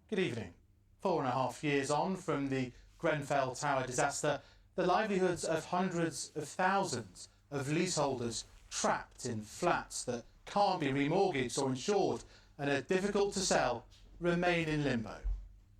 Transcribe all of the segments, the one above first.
Good evening. 4.5 years on from the Grenfell Tower disaster, the livelihoods of hundreds of thousands of leaseholders trapped in flats that can't be remortgaged or insured and are difficult to sell remain in limbo.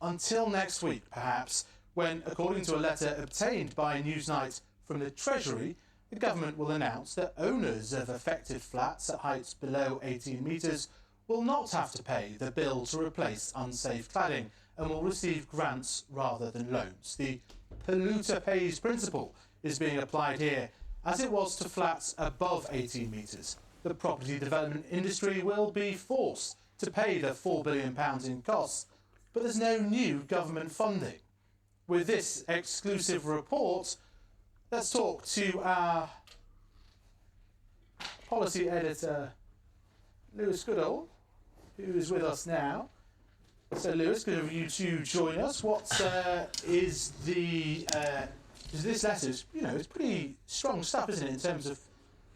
Until next week, perhaps, when, according to a letter obtained by Newsnight from the Treasury, the government will announce that owners of affected flats at heights below 18 metres will not have to pay the bill to replace unsafe cladding and will receive grants rather than loans. The polluter pays principle is being applied here, as it was to flats above 18 metres. The property development industry will be forced to pay the £4 billion in costs, but there's no new government funding. With this exclusive report, let's talk to our policy editor, Lewis Goodall, who is with us now. So, Lewis, good of you to join us. What is the this letter? It's pretty strong stuff, isn't it, in terms of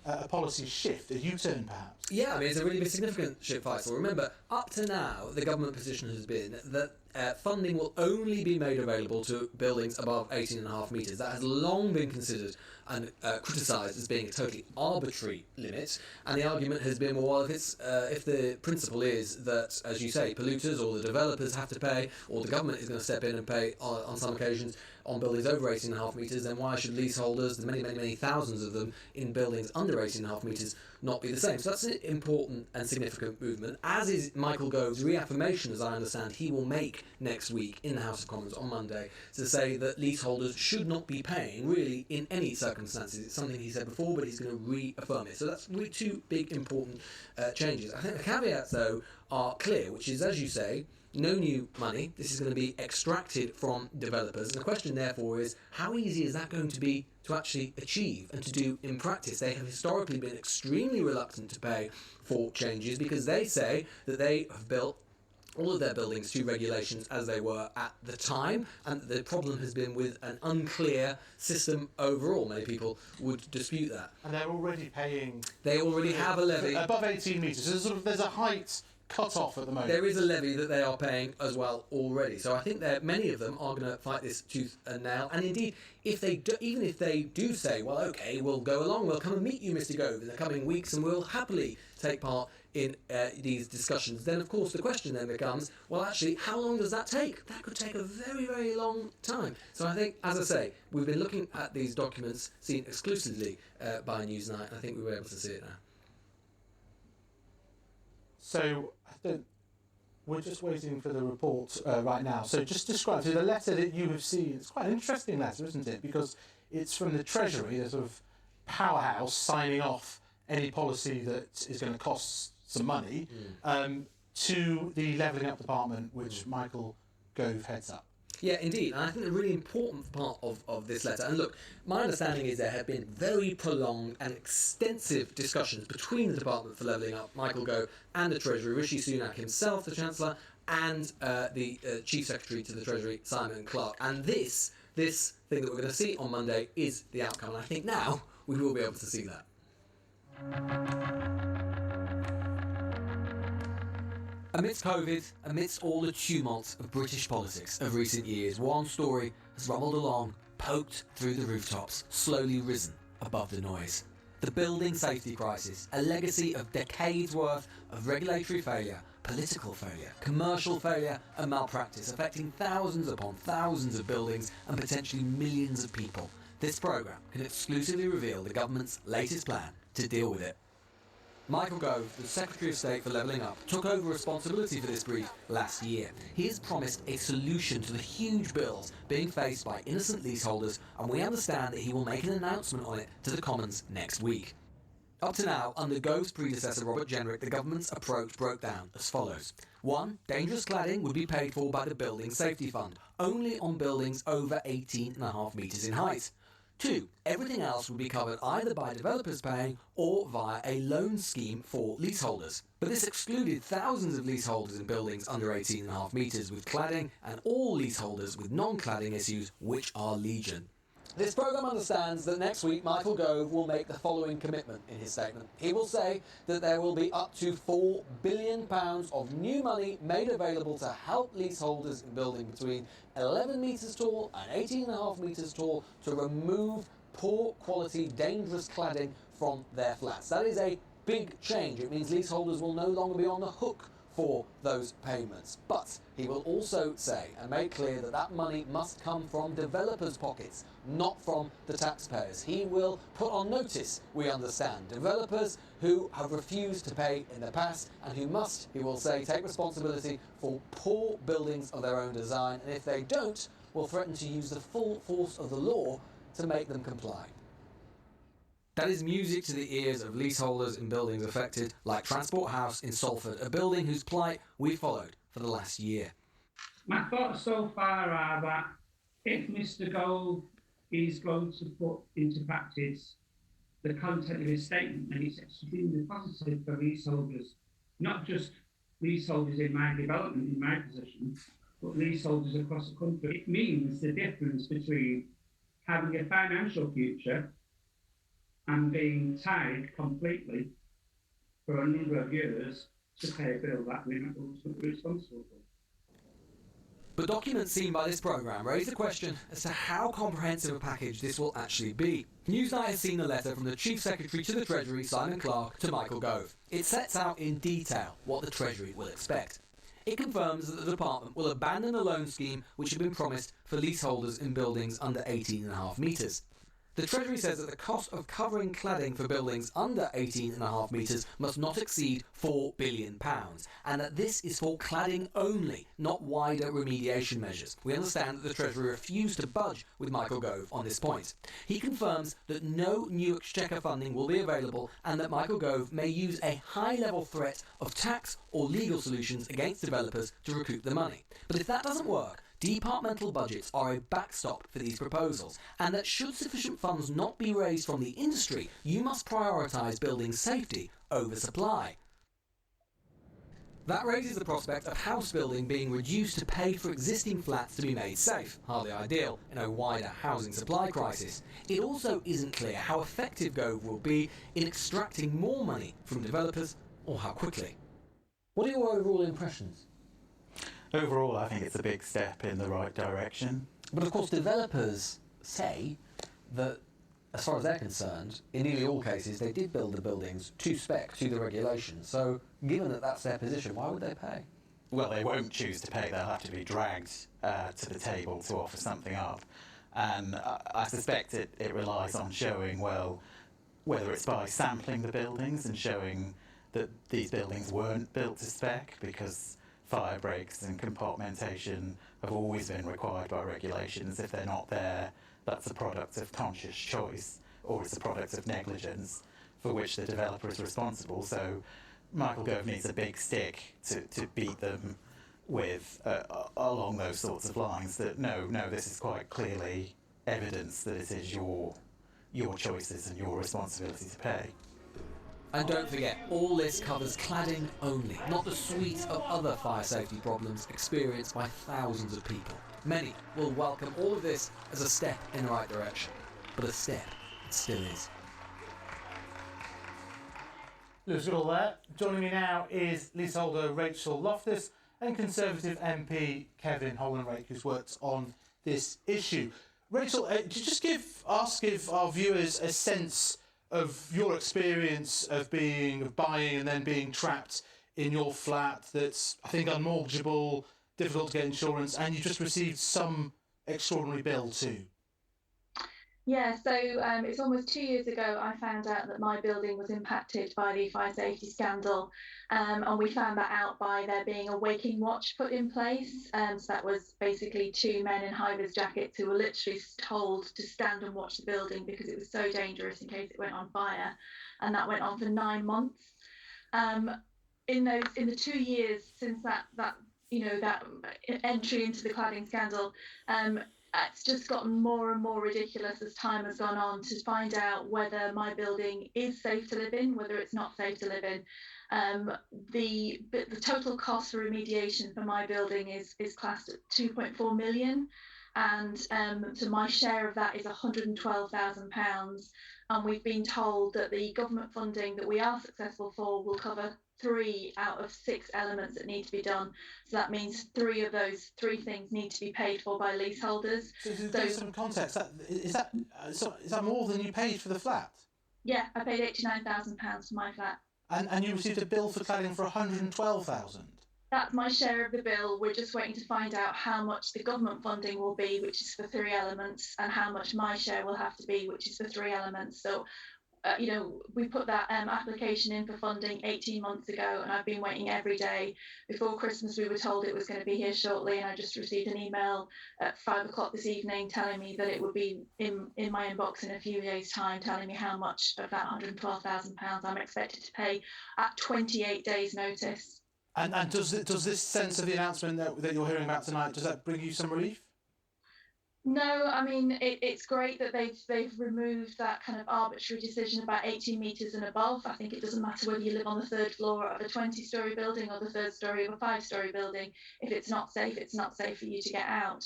a policy shift, a U-turn, perhaps? Yeah, I mean, it's a really significant shift, Faisal. Remember, up to now, the government position has been that funding will only be made available to buildings above 18.5 metres. That has long been considered and criticised as being a totally arbitrary limit. And the argument has been, well, if the principle is that, as you say, polluters or the developers have to pay, or the government is going to step in and pay on some occasions on buildings over 18.5 metres, then why should leaseholders, the many thousands of them in buildings under 18.5 metres, not be the same? So that's an important and significant movement, as is Michael Gove's reaffirmation, as I understand, he will make next week in the House of Commons on Monday, to say that leaseholders should not be paying, really, in any circumstances. It's something he said before, but he's going to reaffirm it. So that's really two big, important changes. I think the caveats, though, are clear, which is, as you say, no new money. This is going to be extracted from developers. And the question, therefore, is how easy is that going to be to actually achieve and to do in practice? They have historically been extremely reluctant to pay for changes because they say that they have built all of their buildings to regulations as they were at the time, and the problem has been with an unclear system overall. Many people would dispute that. And they're already paying... They already have a levy. Above 18 metres. So there's a height cut off at the moment. There is a levy that they are paying as well already. So I think that many of them are going to fight this tooth and nail. And indeed, even if they do say, well, OK, we'll go along, we'll come and meet you, Mr. Gove, in the coming weeks, and we'll happily take part in these discussions, then of course the question then becomes, well, actually, how long does that take? That could take a very, very long time. So I think, as I say, we've been looking at these documents seen exclusively by Newsnight, and I think we were able to see it now. So we're just waiting for the report right now. So just describe the letter that you have seen. It's quite an interesting letter, isn't it? Because it's from the Treasury, a sort of powerhouse signing off any policy that is going to cost some money, to the Levelling Up Department, which Michael Gove heads up. Yeah, indeed. And I think a really important part of this letter, and look, my understanding is there have been very prolonged and extensive discussions between the Department for Levelling Up, Michael Gove, and the Treasury, Rishi Sunak himself, the Chancellor, and the Chief Secretary to the Treasury, Simon Clarke. And this thing that we're going to see on Monday is the outcome. And I think now we will be able to see that. Amidst COVID, amidst all the tumult of British politics of recent years, one story has rumbled along, poked through the rooftops, slowly risen above the noise. The building safety crisis, a legacy of decades worth of regulatory failure, political failure, commercial failure and malpractice, affecting thousands upon thousands of buildings and potentially millions of people. This programme can exclusively reveal the government's latest plan to deal with it. Michael Gove, the Secretary of State for Levelling Up, took over responsibility for this brief last year. He has promised a solution to the huge bills being faced by innocent leaseholders, and we understand that he will make an announcement on it to the Commons next week. Up to now, under Gove's predecessor Robert Jenrick, the government's approach broke down as follows. 1. Dangerous cladding would be paid for by the Building Safety Fund, only on buildings over 18.5 metres in height. 2. Everything else would be covered either by developers paying or via a loan scheme for leaseholders. But this excluded thousands of leaseholders in buildings under 18.5 metres with cladding and all leaseholders with non-cladding issues, which are legion. This programme understands that next week Michael Gove will make the following commitment in his statement. He will say that there will be up to £4 billion of new money made available to help leaseholders in buildings between 11 metres tall and 18.5 metres tall to remove poor quality, dangerous cladding from their flats. That is a big change. It means leaseholders will no longer be on the hook for those payments. But he will also say and make clear that that money must come from developers' pockets, not from the taxpayers. He will put on notice, we understand, developers who have refused to pay in the past and who must, he will say, take responsibility for poor buildings of their own design, and if they don't, will threaten to use the full force of the law to make them comply. That is music to the ears of leaseholders in buildings affected, like Transport House in Salford, a building whose plight we followed for the last year. My thoughts so far are that if Mr. Gove is going to put into practice the content of his statement, and it's extremely positive for leaseholders, not just leaseholders in my development, in my position, but leaseholders across the country, it means the difference between having a financial future and being tied completely for a number of years to pay a bill that we're not ultimately responsible for. But documents seen by this programme raise the question as to how comprehensive a package this will actually be. Newsnight has seen the letter from the Chief Secretary to the Treasury, Simon Clarke, to Michael Gove. It sets out in detail what the Treasury will expect. It confirms that the department will abandon the loan scheme which had been promised for leaseholders in buildings under 18.5 metres. The Treasury says that the cost of covering cladding for buildings under 18.5 metres must not exceed £4 billion, and that this is for cladding only, not wider remediation measures. We understand that the Treasury refused to budge with Michael Gove on this point. He confirms that no new Exchequer funding will be available and that Michael Gove may use a high-level threat of tax or legal solutions against developers to recoup the money. But if that doesn't work, departmental budgets are a backstop for these proposals, and that should sufficient funds not be raised from the industry, you must prioritise building safety over supply. That raises the prospect of house building being reduced to pay for existing flats to be made safe, hardly ideal in a wider housing supply crisis. It also isn't clear how effective Gove will be in extracting more money from developers, or how quickly. What are your overall impressions? Overall, I think it's a big step in the right direction. But of course, developers say that, as far as they're concerned, in nearly all cases, they did build the buildings to spec, to the regulations. So, given that that's their position, why would they pay? Well, they won't choose to pay. They'll have to be dragged to the table to offer something up. And I suspect it relies on showing, well, whether it's by sampling the buildings and showing that these buildings weren't built to spec, because fire breaks and compartmentation have always been required by regulations. If they're not there, that's a product of conscious choice, or it's a product of negligence for which the developer is responsible. So Michael Gove needs a big stick to beat them with along those sorts of lines, that no, this is quite clearly evidence that it is your choices and your responsibility to pay. And don't forget, all this covers cladding only, not the suite of other fire safety problems experienced by thousands of people. Many will welcome all of this as a step in the right direction, but a step it still is. Lewis Goodall there. Joining me now is leaseholder Rachel Loftus and Conservative MP Kevin Hollenrake, who's worked on this issue. Rachel, could you just give our viewers a sense of your experience of buying and then being trapped in your flat that's, I think, unmortgageable, difficult to get insurance, and you just received some extraordinary bill too? Yeah, so it's almost 2 years ago I found out that my building was impacted by the fire safety scandal, and we found that out by there being a waking watch put in place. So that was basically two men in high-vis jackets who were literally told to stand and watch the building because it was so dangerous in case it went on fire, and that went on for 9 months. In the 2 years since that entry into the cladding scandal, it's just gotten more and more ridiculous as time has gone on to find out whether my building is safe to live in, whether it's not safe to live in. The total cost for remediation for my building is classed at 2.4 million. and so my share of that is £112,000, and we've been told that the government funding that we are successful for will cover 3 out of 6 elements that need to be done. So that means 3 of those 3 things need to be paid for by leaseholders. So to give some context, is that more than you paid for the flat? Yeah, I paid £89,000 for my flat. And you received a bill for cladding for 112,000. That's my share of the bill. We're just waiting to find out how much the government funding will be, which is for 3 elements, and how much my share will have to be, which is for 3 elements. So, we put that application in for funding 18 months ago, and I've been waiting every day. Before Christmas, we were told it was going to be here shortly, and I just received an email at 5 o'clock this evening telling me that it would be in my inbox in a few days' time, telling me how much of that £112,000 I'm expected to pay at 28 days' notice. And does this sense of the announcement that you're hearing about tonight, does that bring you some relief? No, I mean, it's great that they've removed that kind of arbitrary decision about 18 metres and above. I think it doesn't matter whether you live on the 3rd floor of a 20-storey building or the 3rd storey of a 5-storey building. If it's not safe, it's not safe for you to get out.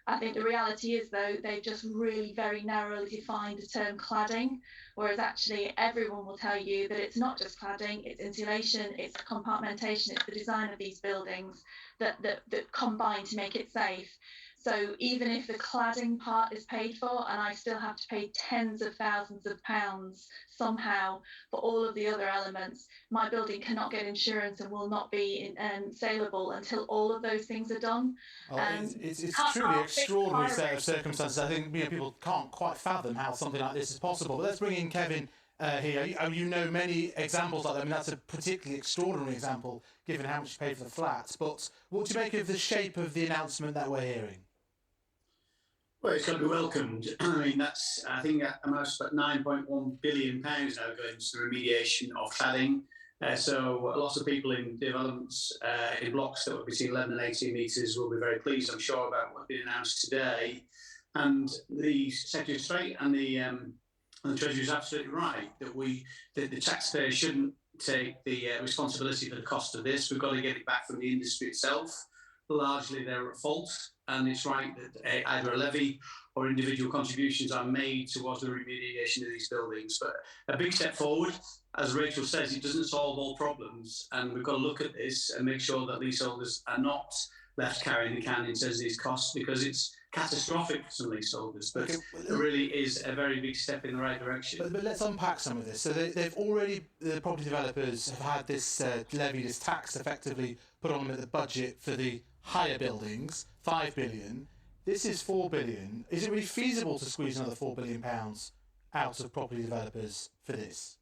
I think the reality is, though, they've just really very narrowly defined the term cladding, whereas actually everyone will tell you that it's not just cladding, it's insulation, it's compartmentation, it's the design of these buildings that combine to make it safe. So even if the cladding part is paid for, and I still have to pay tens of thousands of pounds somehow for all of the other elements, my building cannot get insurance and will not be saleable until all of those things are done. It's truly an extraordinary set of circumstances. I think people can't quite fathom how something like this is possible. But let's bring in Kevin here. You know many examples like that. I mean, that's a particularly extraordinary example given how much you paid for the flats. But what do you make of the shape of the announcement that we're hearing? Well, it's got to be welcomed. I mean, I think that amounts to about £9.1 billion now going to the remediation of cladding. So lots of people in developments in blocks that were between 11 and 18 metres will be very pleased, I'm sure, about what's been announced today. And the Secretary of State and the Treasury is absolutely right that the taxpayer shouldn't take the responsibility for the cost of this. We've got to get it back from the industry itself. Largely, they're at fault. And it's right that either a levy or individual contributions are made towards the remediation of these buildings. But a big step forward, as Rachel says, it doesn't solve all problems. And we've got to look at this and make sure that leaseholders are not left carrying the can in terms of these costs, because it's catastrophic for some leaseholders. But it really is a very big step in the right direction. But let's unpack some of this. So they've already, the property developers have had this levy, this tax effectively put on them at the budget for the higher buildings, £5 billion. This is £4 billion. Is it really feasible to squeeze another £4 billion out of property developers for this?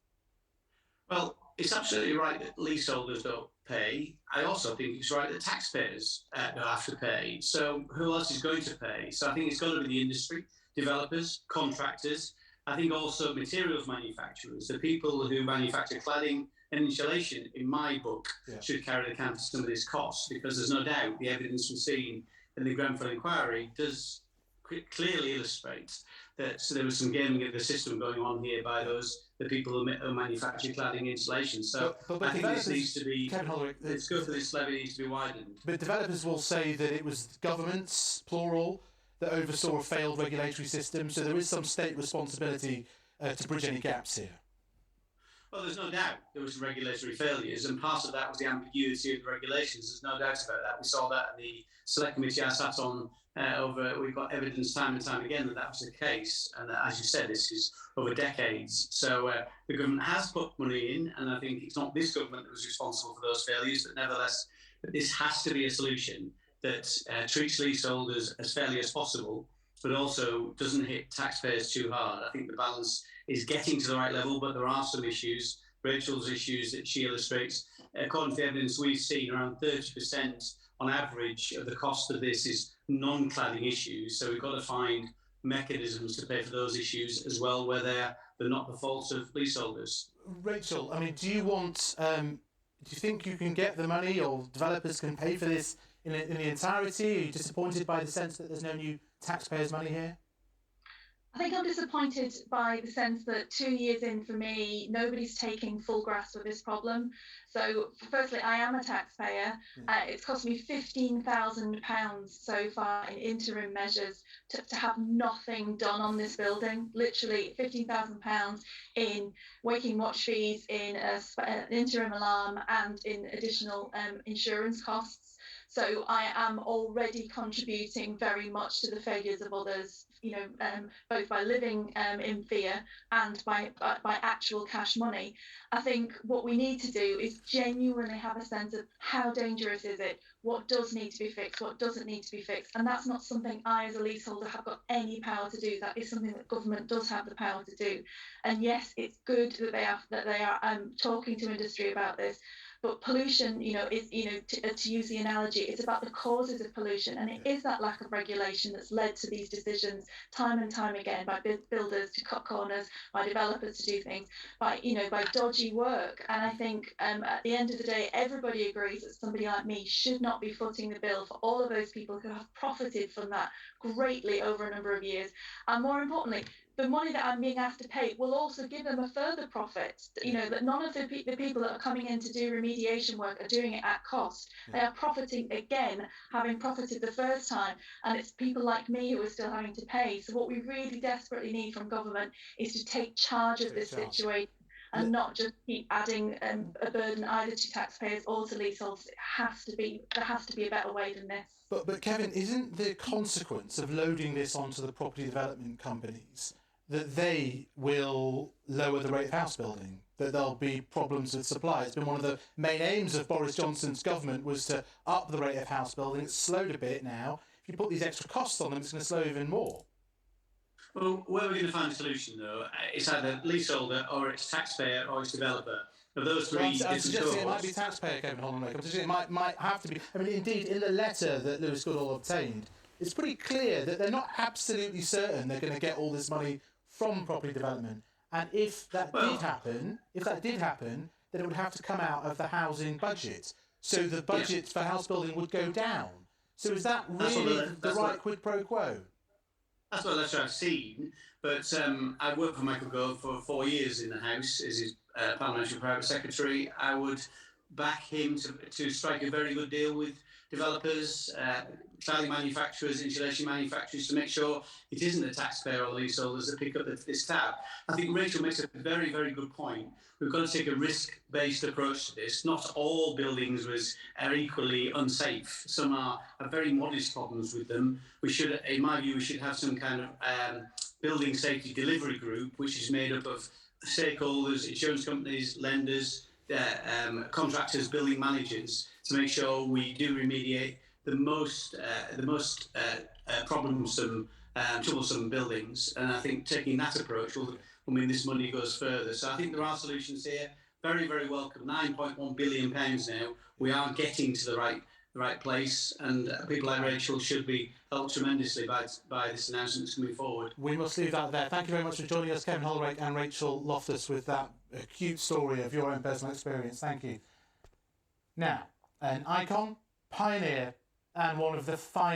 Well, it's absolutely right that leaseholders don't pay. I also think it's right that taxpayers don't have to pay. So who else is going to pay? So I think it's got to be the industry, developers, contractors. I think also materials manufacturers, the people who manufacture cladding and insulation, in my book, should carry the account of some of this cost, because there's no doubt the evidence we've seen in the Grenfell inquiry does clearly illustrate that there was some gaming of the system going on here by the people who manufacture cladding insulation. So I think this needs to be, the scope of this levy needs to be widened. But developers will say that it was governments, plural, that oversaw a failed regulatory system, so there is some state responsibility to bridge any gaps here. Well, there's no doubt there was regulatory failures, and part of that was the ambiguity of the regulations. There's no doubt about that. We saw that in the select committee I sat on we've got evidence time and time again that was the case. And as you said, this is over decades. So the government has put money in, and I think it's not this government that was responsible for those failures, but nevertheless, this has to be a solution that treats leaseholders as fairly as possible, but also doesn't hit taxpayers too hard. I think the balance is getting to the right level, but there are some issues, Rachel's issues that she illustrates. According to the evidence we've seen, around 30% on average of the cost of this is non-cladding issues. So we've got to find mechanisms to pay for those issues as well, where they're not the fault of leaseholders. Rachel, I mean, do you think you can get the money, or developers can pay for this in the entirety? Are you disappointed by the sense that there's no new taxpayers' money here? I think I'm disappointed by the sense that 2 years in for me, nobody's taking full grasp of this problem. So, firstly, I am a taxpayer. It's cost me £15,000 so far in interim measures to have nothing done on this building. Literally £15,000 in waking watch fees, in an interim alarm, and in additional insurance costs. So I am already contributing very much to the failures of others, both by living in fear and by actual cash money. I think what we need to do is genuinely have a sense of how dangerous is it, what does need to be fixed, what doesn't need to be fixed. And that's not something I, as a leaseholder, have got any power to do. That is something that government does have the power to do. And yes, it's good that they are talking to industry about this. But pollution, is, to use the analogy, it's about the causes of pollution. And it is that lack of regulation that's led to these decisions time and time again, by builders to cut corners, by developers to do things, by dodgy work. And I think at the end of the day, everybody agrees that somebody like me should not be footing the bill for all of those people who have profited from that greatly over a number of years. And more importantly, the money that I'm being asked to pay will also give them a further profit. That none of the people that are coming in to do remediation work are doing it at cost. They are profiting again, having profited the first time, and it's people like me who are still having to pay. So what we really desperately need from government is to take charge of this situation and not just keep adding a burden either to taxpayers or to leaseholders. There has to be a better way than this. But Kevin, isn't the consequence of loading this onto the property development companies that they will lower the rate of house building, that there'll be problems with supply? It's been one of the main aims of Boris Johnson's government, was to up the rate of house building. It's slowed a bit now. If you put these extra costs on them, it's going to slow even more. Well, where we're going to find a solution, though, it's either leaseholder or it's taxpayer or it's developer. Of those three I'm suggesting it might be taxpayer, Kevin Holland-Lake. I'm suggesting it might have to be. I mean, indeed, in the letter that Lewis Goodall obtained, it's pretty clear that they're not absolutely certain they're going to get all this money from property development. And if that did happen, then it would have to come out of the housing budget. So the budget for house building would go down. So is that really the right quid pro quo? That's what I've seen. But I worked for Michael Gove for 4 years in the House as his parliamentary private secretary. I would back him to strike a very good deal with developers, cladding manufacturers, insulation manufacturers, to make sure it isn't the taxpayer or the leaseholders that pick up this tab. I think Rachel makes a very, very good point. We've got to take a risk-based approach to this. Not all buildings are equally unsafe. Some have very modest problems with them. We should, in my view, have some kind of building safety delivery group, which is made up of stakeholders, insurance companies, lenders, contractors, building managers, to make sure we do remediate the most troublesome buildings. And I think taking that approach will mean this money goes further. So I think there are solutions here. Very, very welcome. £9.1 billion now. We are getting to the right place, and people like Rachel should be helped tremendously by this announcement that's coming forward. We must leave that there. Thank you very much for joining us, Kevin Holland-Lake and Rachel Loftus, with that acute story of your own personal experience. Thank you. Now, an icon, pioneer, and one of the finest